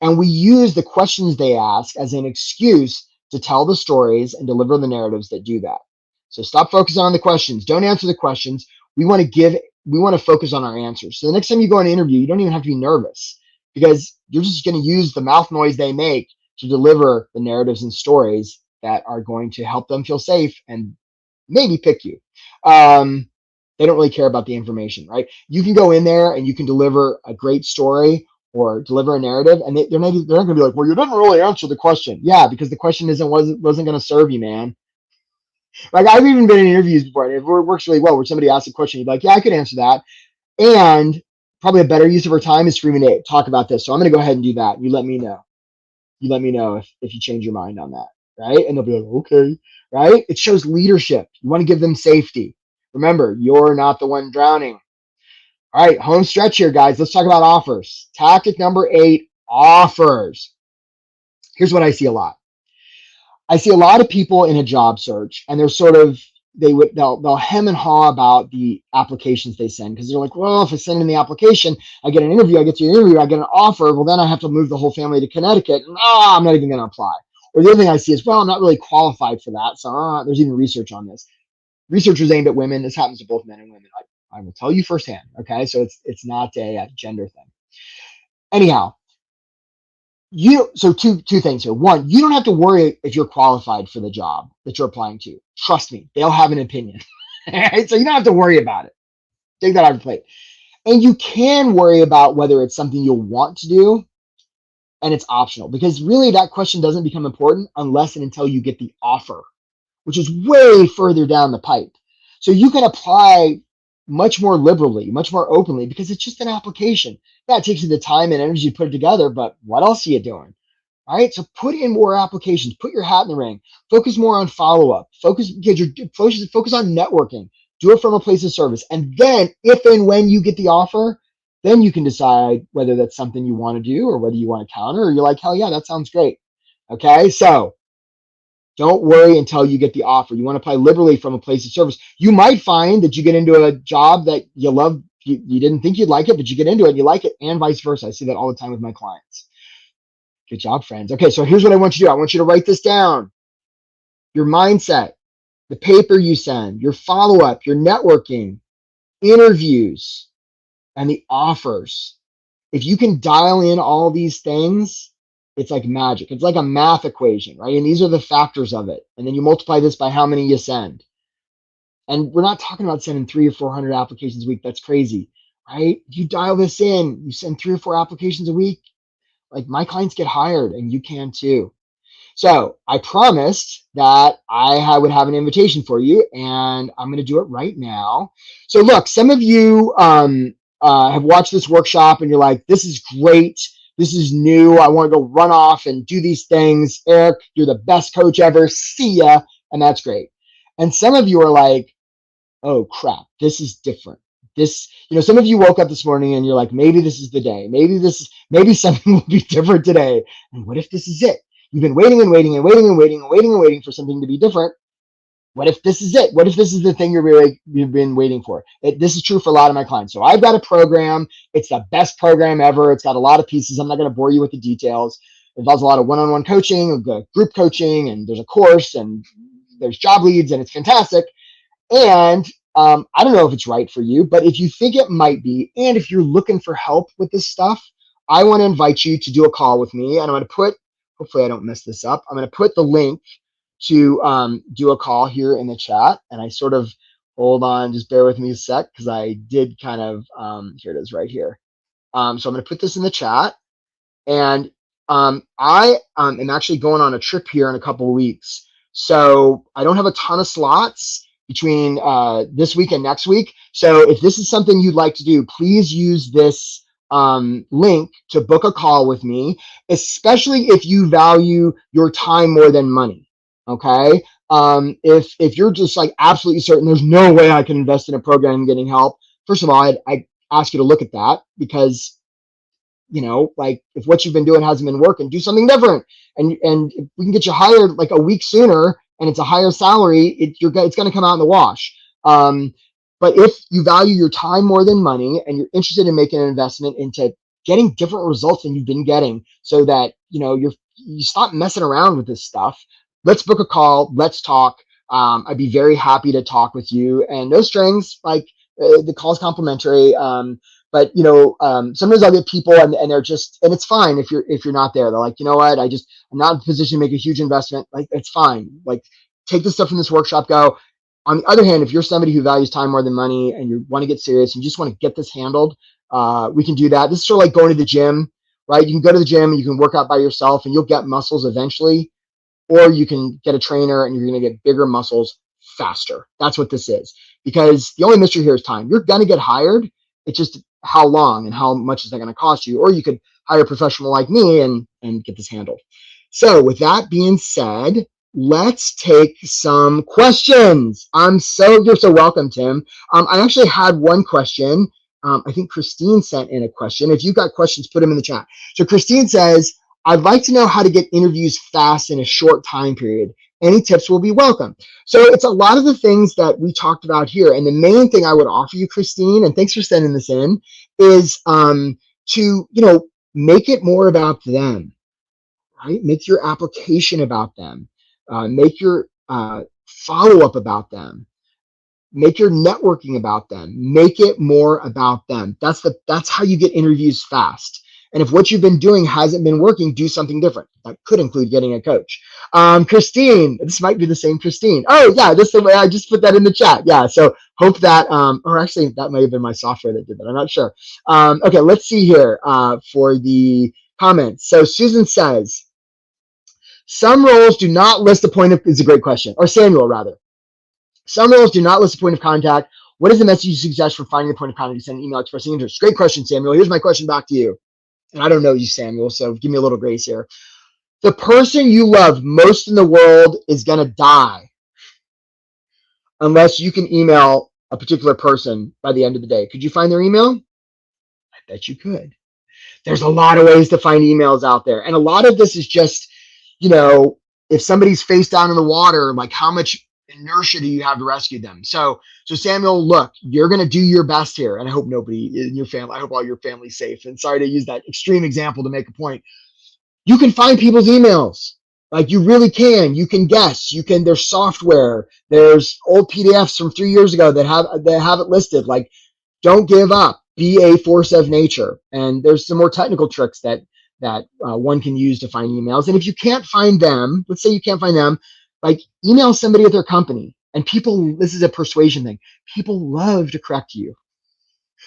And we use the questions they ask as an excuse to tell the stories and deliver the narratives that do that. So stop focusing on the questions. Don't answer the questions. We want to focus on our answers. So the next time you go on an interview, you don't even have to be nervous, because you're just going to use the mouth noise they make to deliver the narratives and stories that are going to help them feel safe and maybe pick you. They don't really care about the information, right? You can go in there and you can deliver a great story or deliver a narrative, and they're not going to be like, well, you didn't really answer the question. Yeah, because the question wasn't going to serve you, man. Like, I've even been in interviews before, and it works really well, where somebody asks a question, you're like, yeah, I could answer that. And probably a better use of our time is for me to talk about this. So I'm going to go ahead and do that. You let me know. You let me know if you change your mind on that, right? And they'll be like, okay, right? It shows leadership. You want to give them safety. Remember, you're not the one drowning. All right, home stretch here, guys. Let's talk about offers. Tactic number 8, offers. Here's what I see a lot. I see a lot of people in a job search, and they're sort of they'll hem and haw about the applications they send, because they're like, well, if I send in the application, I get an interview, I get to an interview, I get an offer, well, then I have to move the whole family to Connecticut, and I'm not even going to apply. Or the other thing I see is, well, I'm not really qualified for that, so there's even research on this. Research is aimed at women. This happens to both men and women. I will tell you firsthand. Okay, so it's not a gender thing. Anyhow, so two things here. One, you don't have to worry if you're qualified for the job that you're applying to. Trust me, they'll have an opinion. Right? So you don't have to worry about it. Take that off your plate. And you can worry about whether it's something you'll want to do, and it's optional, because really that question doesn't become important unless and until you get the offer, which is way further down the pipe. So you can apply much more liberally, much more openly, because it's just an application. Yeah, it takes you the time and energy to put it together, but what else are you doing? All right, so put in more applications, put your hat in the ring, focus more on follow-up, focus on networking, do it from a place of service. And then if and when you get the offer, then you can decide whether that's something you want to do or whether you want to counter, or you're like, hell yeah, that sounds great. Okay, so don't worry until you get the offer. You want to apply liberally from a place of service. You might find that you get into a job that you love. You didn't think you'd like it, but you get into it and you like it, and vice versa. I see that all the time with my clients. Good job, friends. Okay, so here's what I want you to do. I want you to write this down. Your mindset, the paper you send, your follow-up, your networking, interviews, and the offers. If you can dial in all these things, it's like magic. It's like a math equation, right? And these are the factors of it. And then you multiply this by how many you send. And we're not talking about sending 300 or 400 applications a week. That's crazy, right? You dial this in, you send 3 or 4 applications a week. Like, my clients get hired, and you can too. So I promised that I would have an invitation for you, and I'm going to do it right now. So look, some of you have watched this workshop, and you're like, this is great. This is new. I want to go run off and do these things. Eric, you're the best coach ever. See ya. And that's great. And some of you are like, oh crap, this is different. Some of you woke up this morning and you're like, maybe this is the day. Maybe something will be different today. And what if this is it? You've been waiting and waiting and waiting and waiting and waiting and waiting for something to be different. What if this is it? What if this is the thing you've been waiting for? This is true for a lot of my clients. So I've got a program. It's the best program ever. It's got a lot of pieces. I'm not going to bore you with the details. It involves a lot of one-on-one coaching, group coaching, and there's a course, and there's job leads, and it's fantastic. And I don't know if it's right for you, but if you think it might be, and if you're looking for help with this stuff, I want to invite you to do a call with me. And I'm going to put, hopefully I don't mess this up, I'm going to put the link to do a call here in the chat. And I sort of, hold on, just bear with me a sec, because I did kind of, here it is right here. So I'm going to put this in the chat. And I am actually going on a trip here in a couple of weeks. So I don't have a ton of slots between this week and next week. So if this is something you'd like to do, please use this link to book a call with me, especially if you value your time more than money. Okay. If you're just like absolutely certain there's no way I can invest in a program and getting help, first of all, I ask you to look at that, because like, if what you've been doing hasn't been working, do something different. And if we can get you hired like a week sooner and it's a higher salary, it's going to come out in the wash. But if you value your time more than money, and you're interested in making an investment into getting different results than you've been getting, so that you stop messing around with this stuff, let's book a call. Let's talk. I'd be very happy to talk with you, and no strings. Like, the call's complimentary. But sometimes I'll get people and they're just, and it's fine if you're not there. They're like, you know what, I'm not in a position to make a huge investment. Like, it's fine. Like, take the stuff from this workshop, go. On the other hand, if you're somebody who values time more than money, and you want to get serious and you just want to get this handled, we can do that. This is sort of like going to the gym. right? You can go to the gym and you can work out by yourself and you'll get muscles eventually, or you can get a trainer and you're going to get bigger muscles faster. That's what this is. Because the only mystery here is time. You're going to get hired. It's just how long and how much is that going to cost you? Or you could hire a professional like me and get this handled. So with that being said, let's take some questions. You're so welcome, Tim. I actually had one question. I think Christine sent in a question. If you've got questions, put them in the chat. So Christine says, I'd like to know how to get interviews fast in a short time period. Any tips will be welcome. So it's a lot of the things that we talked about here. And the main thing I would offer you, Christine, and thanks for sending this in, is to, make it more about them, right? Make your application about them. Make your follow-up about them. Make your networking about them. Make it more about them. That's how you get interviews fast. And if what you've been doing hasn't been working, do something different. That could include getting a coach. Christine, this might be the same Christine. Oh yeah, just the way I just put that in the chat. Yeah, so hope that, or actually that may have been my software that did that. I'm not sure. Okay, let's see here for the comments. So Susan says, some roles do not list the point of, it's a great question, or Samuel rather. Some roles do not list the point of contact. What is the message you suggest for finding the point of contact to send an email expressing interest? Great question, Samuel. Here's my question back to you. And I don't know you, Samuel, so give me a little grace here. The person you love most in the world is going to die unless you can email a particular person by the end of the day. Could you find their email? I bet you could. There's a lot of ways to find emails out there. And a lot of this is just, if somebody's face down in the water, like how much inertia do you have to rescue them? So Samuel, look, you're going to do your best here. And I hope nobody in your family, I hope all your family's safe. And sorry to use that extreme example to make a point. You can find people's emails. Like you really can. You can guess. There's software. There's old PDFs from 3 years ago that have it listed. Like, don't give up. Be a force of nature. And there's some more technical tricks that one can use to find emails. And if you can't find them, let's say you can't find them, like email somebody at their company. And people, this is a persuasion thing. People love to correct you.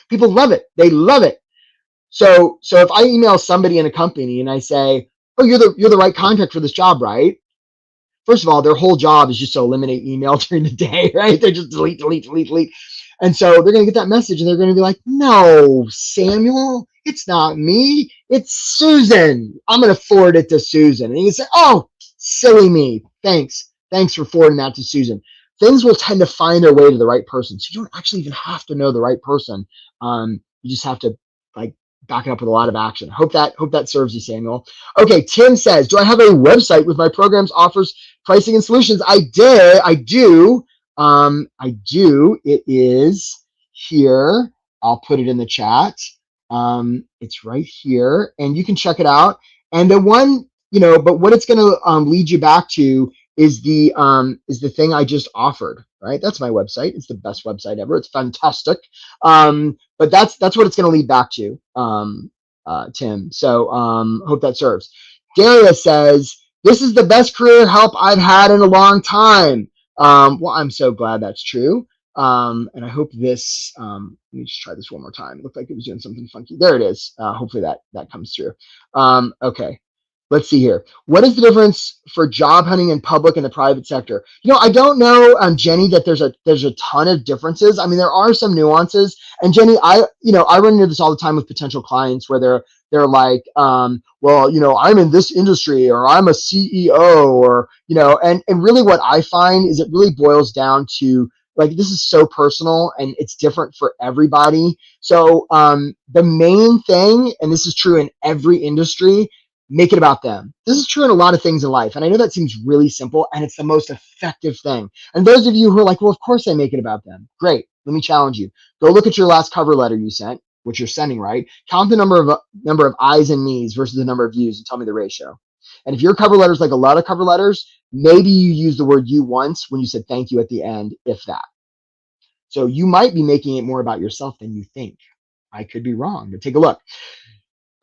People love it. They love it. So if I email somebody in a company and I say, oh, you're the right contact for this job, right? First of all, their whole job is just to eliminate email during the day, right? They just delete. And so they're going to get that message and they're going to be like, no, Samuel, it's not me. It's Susan. I'm going to forward it to Susan. And you say, oh, silly me. Thanks for forwarding that to Susan. Things will tend to find their way to the right person. So you don't actually even have to know the right person. You just have to back it up with a lot of action. Hope that serves you, Samuel. Okay, Tim says, do I have a website with my programs, offers, pricing, and solutions? I do. It is here. I'll put it in the chat. It's right here, and you can check it out. And the one, but what it's going to lead you back to is the thing I just offered, right? That's my website. It's the best website ever. It's fantastic. But that's what it's going to lead back to, Tim. So hope that serves. Daria says, this is the best career help I've had in a long time. Well, I'm so glad that's true. And I hope this, let me just try this one more time. It looked like it was doing something funky. There it is. Hopefully that comes through. Okay. Let's see here. What is the difference for job hunting in public and the private sector? I don't know, Jenny, that there's a ton of differences. I mean, there are some nuances. And Jenny, I run into this all the time with potential clients where they're like, well, I'm in this industry, or I'm a CEO, or, and really what I find is it really boils down to, like, this is so personal and it's different for everybody. So the main thing, and this is true in every industry, make it about them. This is true in a lot of things in life. And I know that seems really simple, and it's the most effective thing. And those of you who are like, well, of course I make it about them. Great. Let me challenge you. Go look at your last cover letter you sent, which you're sending, right? Count the number of I's and me's versus the number of you's and tell me the ratio. And if your cover letter is like a lot of cover letters, maybe you use the word you once when you said thank you at the end, if that. So you might be making it more about yourself than you think. I could be wrong, but take a look.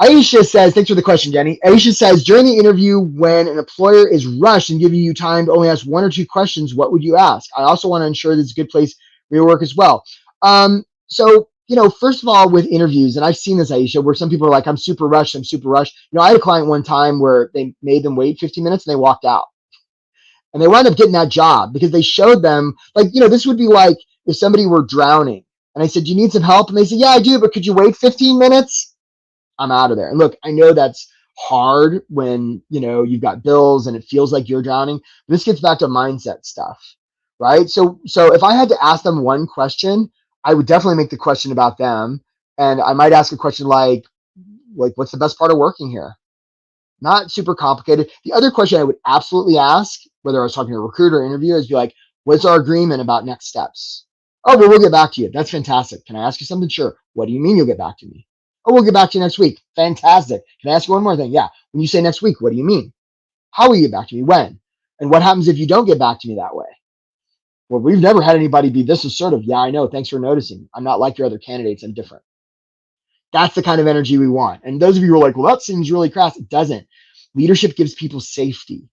Aisha says, thanks for the question, Jenny. Aisha says, during the interview, when an employer is rushed and giving you time to only ask one or two questions, what would you ask? I also want to ensure that it's a good place for your work as well. So, first of all, with interviews, and I've seen this, Aisha, where some people are like, I'm super rushed. I had a client one time where they made them wait 15 minutes and they walked out. And they wound up getting that job because they showed them, like, this would be like if somebody were drowning. And I said, do you need some help? And they said, yeah, I do, but could you wait 15 minutes? I'm out of there. And look, I know that's hard when, you've got bills and it feels like you're drowning. This gets back to mindset stuff, right? So if I had to ask them one question, I would definitely make the question about them. And I might ask a question like, what's the best part of working here? Not super complicated. The other question I would absolutely ask, whether I was talking to a recruiter or interviewer, is be like, what's our agreement about next steps? Oh, well, we'll get back to you. That's fantastic. Can I ask you something? Sure. What do you mean you'll get back to me? Oh, we'll get back to you next week. Fantastic. Can I ask you one more thing? Yeah. When you say next week, what do you mean? How will you get back to me? When? And what happens if you don't get back to me that way? Well, we've never had anybody be this assertive. Yeah, I know. Thanks for noticing. I'm not like your other candidates. I'm different. That's the kind of energy we want. And those of you who are like, well, that seems really crass. It doesn't. Leadership gives people safety,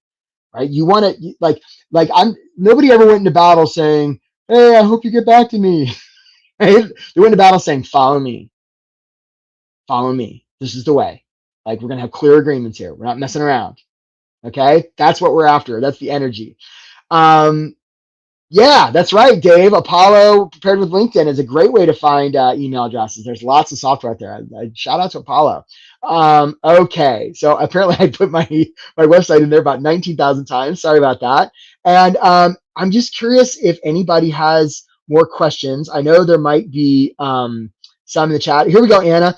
right? You want to nobody ever went into battle saying, hey, I hope you get back to me. Right? They went into battle saying, follow me. Follow me. This is the way. Like, we're going to have clear agreements here. We're not messing around. Okay. That's what we're after. That's the energy. Yeah, that's right, Dave. Apollo Prepared with LinkedIn is a great way to find email addresses. There's lots of software out there. Shout out to Apollo. Okay, so apparently I put my website in there about 19,000 times. Sorry about that. And I'm just curious if anybody has more questions. I know there might be some in the chat. Here we go, Anna.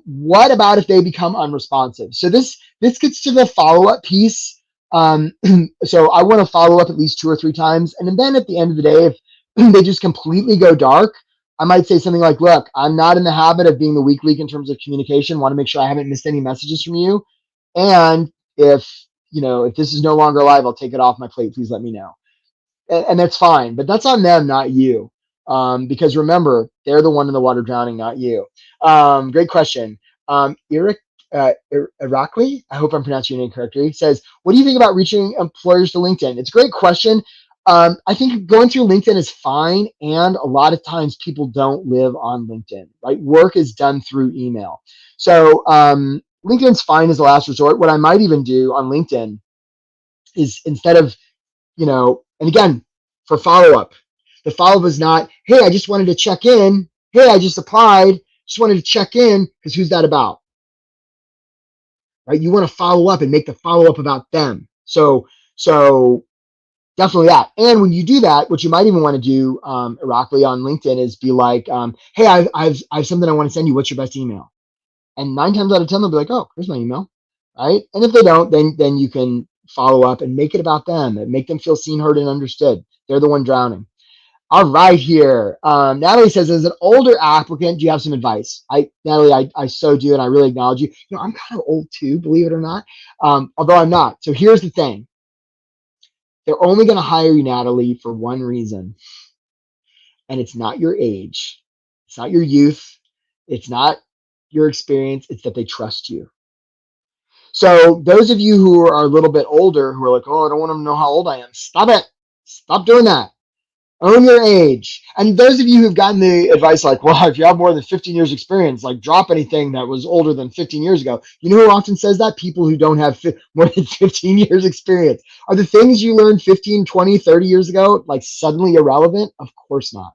What about if they become unresponsive? So this gets to the follow-up piece. So I want to follow up at least 2 or 3 times. And then at the end of the day, if they just completely go dark, I might say something like, look, I'm not in the habit of being the weak link in terms of communication. Want to make sure I haven't missed any messages from you. And if this is no longer live, I'll take it off my plate. Please let me know. And that's fine, but that's on them, not you. Because remember, they're the one in the water drowning, not you. Great question. Eric, Irakli, I hope I'm pronouncing your name correctly, says, what do you think about reaching employers to LinkedIn? It's a great question. I think going through LinkedIn is fine. And a lot of times people don't live on LinkedIn, right? Work is done through email. So LinkedIn's fine as a last resort. What I might even do on LinkedIn is, instead of, and again, for follow-up, the follow-up is not, hey, I just wanted to check in. Hey, I just applied. Just wanted to check in, because who's that about? Right? You want to follow up and make the follow-up about them. So definitely that. And when you do that, what you might even want to do, Irakli, on LinkedIn, is be like, hey, I have something I want to send you. What's your best email? And 9 times out of 10, they'll be like, oh, here's my email. Right? And if they don't, then you can follow up and make it about them and make them feel seen, heard, and understood. They're the one drowning. All right, here. Natalie says, as an older applicant, do you have some advice? Natalie, I so do, and I really acknowledge you. I'm kind of old too, believe it or not, although I'm not. So here's the thing. They're only going to hire you, Natalie, for one reason, and it's not your age. It's not your youth. It's not your experience. It's that they trust you. So those of you who are a little bit older, who are like, oh, I don't want them to know how old I am, stop it. Stop doing that. Own your age. And those of you who've gotten the advice like, well, if you have more than 15 years experience, like, drop anything that was older than 15 years ago. You know who often says that? People who don't have more than 15 years experience. Are the things you learned 15, 20, 30 years ago, like, suddenly irrelevant? Of course not.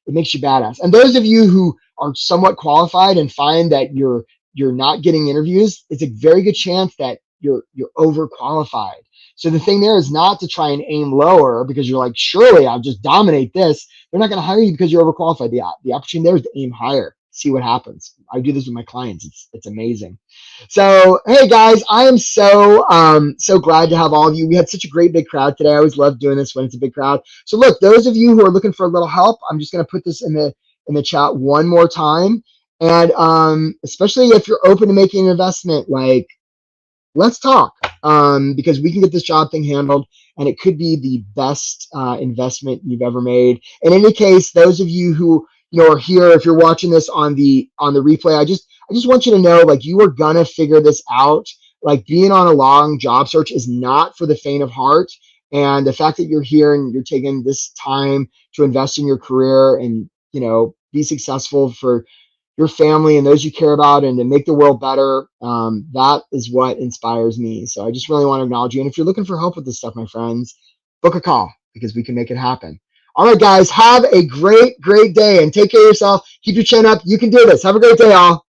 It makes you badass. And those of you who are somewhat qualified and find that you're not getting interviews, it's a very good chance that you're overqualified. So the thing there is not to try and aim lower, because you're like, surely I'll just dominate this. They're not going to hire you because you're overqualified. The opportunity there is to aim higher, see what happens. I do this with my clients. It's amazing. So, hey guys, I am so glad to have all of you. We had such a great big crowd today. I always love doing this when it's a big crowd. So look, those of you who are looking for a little help, I'm just going to put this in the chat one more time. And especially if you're open to making an investment, like, let's talk, because we can get this job thing handled, and it could be the best investment you've ever made. In any case, those of you who are here, if you're watching this on the replay, I just want you to know, like, you are gonna figure this out. Like, being on a long job search is not for the faint of heart. And the fact that you're here and you're taking this time to invest in your career and be successful for your family and those you care about and to make the world better. That is what inspires me. So I just really want to acknowledge you. And if you're looking for help with this stuff, my friends, book a call because we can make it happen. All right, guys, have a great, great day and take care of yourself. Keep your chin up. You can do this. Have a great day, all.